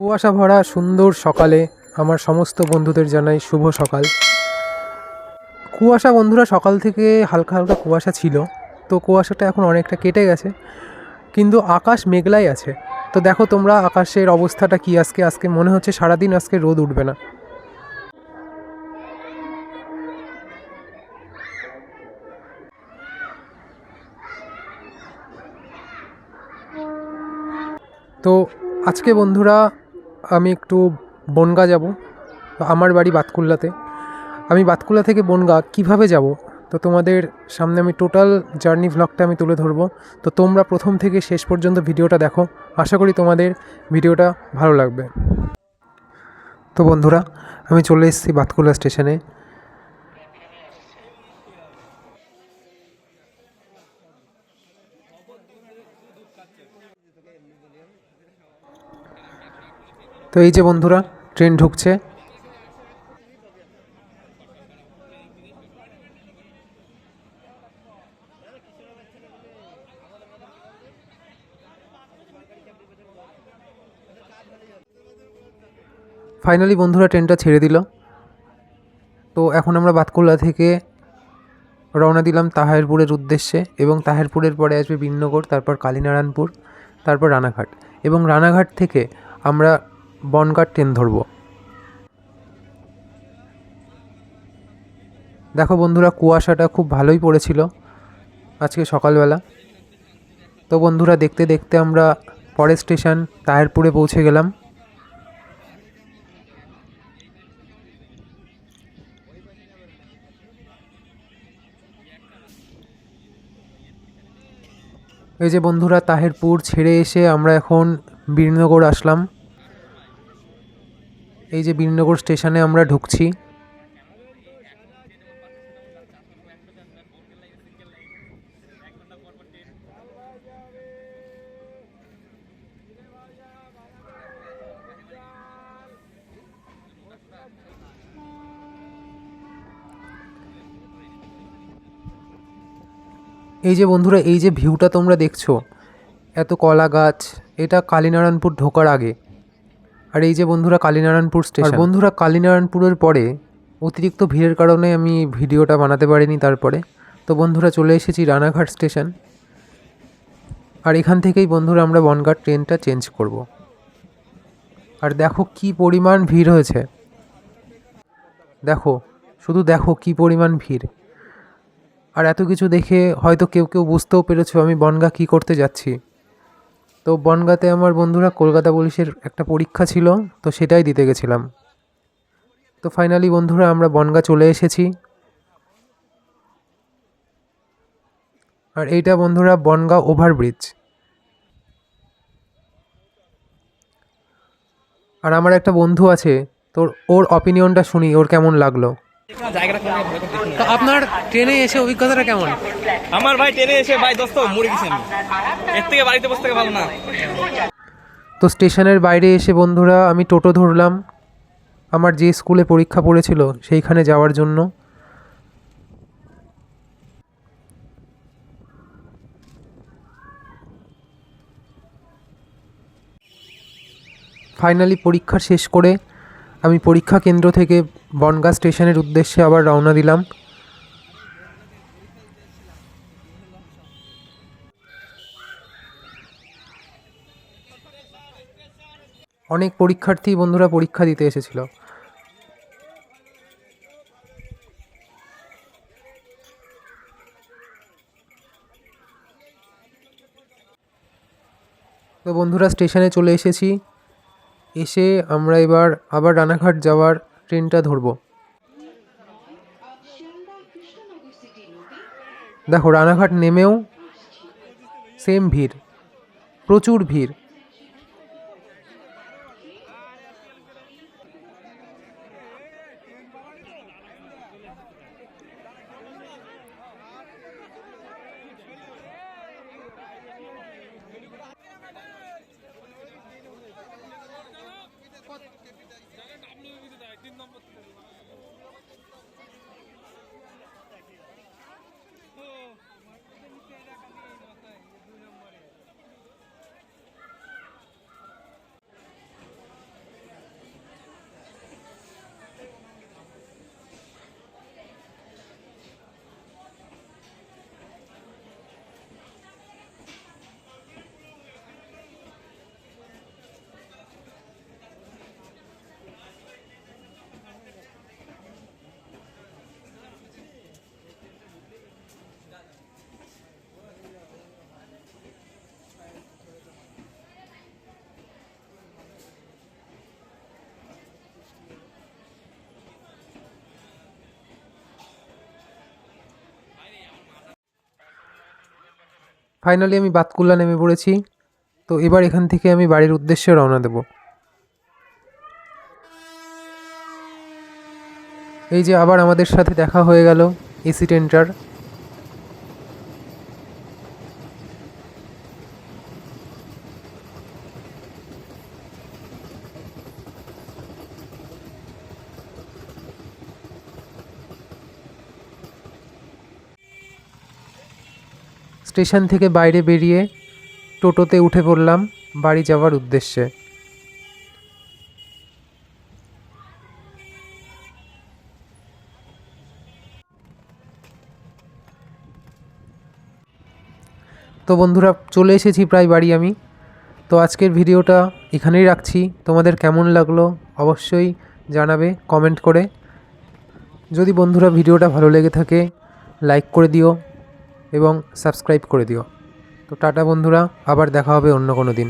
কুয়াশা ভরা সুন্দর সকালে আমার সমস্ত বন্ধুদের জানাই শুভ সকাল। কুয়াশা বন্ধুরা, সকাল থেকে হালকা হালকা কুয়াশা ছিল, তো কুয়াশাটা এখন অনেকটা কেটে গেছে, কিন্তু আকাশ মেঘলাই আছে। তো দেখো তোমরা আকাশের অবস্থাটা কি। আজকে আজকে মনে হচ্ছে সারাদিন আজকে রোদ উঠবে না। তো আজকে বন্ধুরা আমি একটু বনগাঁ যাব। আমার বাড়ি বাতকুল্লাতে। আমি বাতকুল্লা থেকে বনগাঁ কিভাবে যাব, তো তোমাদের সামনে আমি টোটাল জার্নি ভ্লগটা আমি তুলে ধরবো। তো তোমরা প্রথম থেকে শেষ পর্যন্ত ভিডিওটা দেখো, আশা করি তোমাদের ভিডিওটা ভালো লাগবে। তো বন্ধুরা, আমি চলে এসেছি বাতকুল্লা স্টেশনে। তো এই যে বন্ধুরা, ট্রেন ঢুকছে। ফাইনালি বন্ধুরা ট্রেনটা ছেড়ে দিল। তো এখন আমরা বাতকুল্লা থেকে রওনা দিলাম তাহেরপুরের উদ্দেশ্যে, এবং তাহেরপুরের পরে আসবে বিননগর, তারপর কালীনারায়ণপুর, তারপর রানাঘাট, এবং রানাঘাট থেকে আমরা বনগাঁ ট্রেন ধরব। দেখো বন্ধুরা, কুয়াশাটা খুব ভালোই পড়েছিল আজকে সকালবেলা। তো বন্ধুরা দেখতে দেখতে আমরা পরের স্টেশন তাহেরপুরে পৌঁছে গেলাম। এই যে বন্ধুরা, তাহেরপুর ছেড়ে এসে আমরা এখন বীরনগর আসলাম। এই যে বীরনগর স্টেশনে আমরা ঢুকছি। এই যে বন্ধুরা, এই যে ভিউটা তোমরা দেখছো, এত কলা গাছ, এটা কালীনারায়ণপুর ঢোকার আগে। আর এই যে বন্ধুরা কালীনারায়ণপুর স্টেশন। আর বন্ধুরা কালীনারায়ণপুরের পরে অতিরিক্ত ভিড়ের কারণে আমি ভিডিওটা বানাতে পারিনি তারপরে। তো বন্ধুরা চলে এসেছি রানাঘাট স্টেশন। আর এখান থেকেই বন্ধুরা আমরা বনগাঁ ট্রেনটা চেঞ্জ করব। আর দেখো কি পরিমাণ ভিড় হয়েছে, দেখো, শুধু দেখো কি পরিমাণ ভিড়। আর এত কিছু দেখে হয়তো কেউ কেউ বুঝতেও পেরেছো আমি বনগাঁ কী করতে যাচ্ছি। তো বনগাঁতে আমার বন্ধুরা কলকাতা পুলিশের একটা পরীক্ষা ছিল, তো সেটাই দিতে গেছিলাম। তো ফাইনালি বন্ধুরা আমরা বনগাঁ চলে এসেছি। আর এইটা বন্ধুরা বনগাঁ ওভারব্রিজ। আর আমার একটা বন্ধু আছে, তোর ওর অপিনিয়নটা শুনি, ওর কেমন লাগলো। তো আপনার ট্রেনে এসে অভিজ্ঞতাটা কেমন? আমার ভাই ট্রেনে এসে ভাই দোস্ত মরে গেছি আমি। এর থেকে বাড়িতে বসে থেকে ভালো না। তো স্টেশনের বাইরে এসে বন্ধুরা আমি টোটো ধরলাম আমার যে স্কুলে পরীক্ষা পড়েছিল সেইখানে যাওয়ার জন্য। ফাইনালি পরীক্ষা শেষ করে আমি পরীক্ষা কেন্দ্র থেকে বনগাঁ স্টেশনের উদ্দেশ্যে আবার রওনা দিলাম। অনেক পরীক্ষার্থী বন্ধুরা পরীক্ষা দিতে এসেছিল। তো বন্ধুরা স্টেশনে চলে এসেছি। এসে আমরা এবার আবার রানাঘাট যাওয়ার ট্রেনটা ধরব। দেখো রানাঘাট নেমেও সেম ভিড়, প্রচুর ভিড়। ফাইনালি আমি বাতকুল্লা নেমে পড়েছি। তো এবার এখান থেকে আমি বাড়ির উদ্দেশ্যে রওনা দেব। এই যে আবার আমাদের সাথে দেখা হয়ে গেল এসি টেন্টার। স্টেশন থেকে বাইরে বেরিয়ে টোটোতে উঠে পড়লাম বাড়ি যাওয়ার উদ্দেশ্যে। তো বন্ধুরা চলে এসেছি প্রায় বাড়ি আমি। তো আজকের ভিডিওটা এখানেই রাখছি। তোমাদের কেমন লাগলো অবশ্যই জানাবে কমেন্ট করে। যদি বন্ধুরা ভিডিওটা ভালো লেগে থাকে লাইক করে দিও এবং সাবস্ক্রাইব করে দিও। তো টাটা বন্ধুরা, আবার দেখা হবে অন্য কোনো দিন।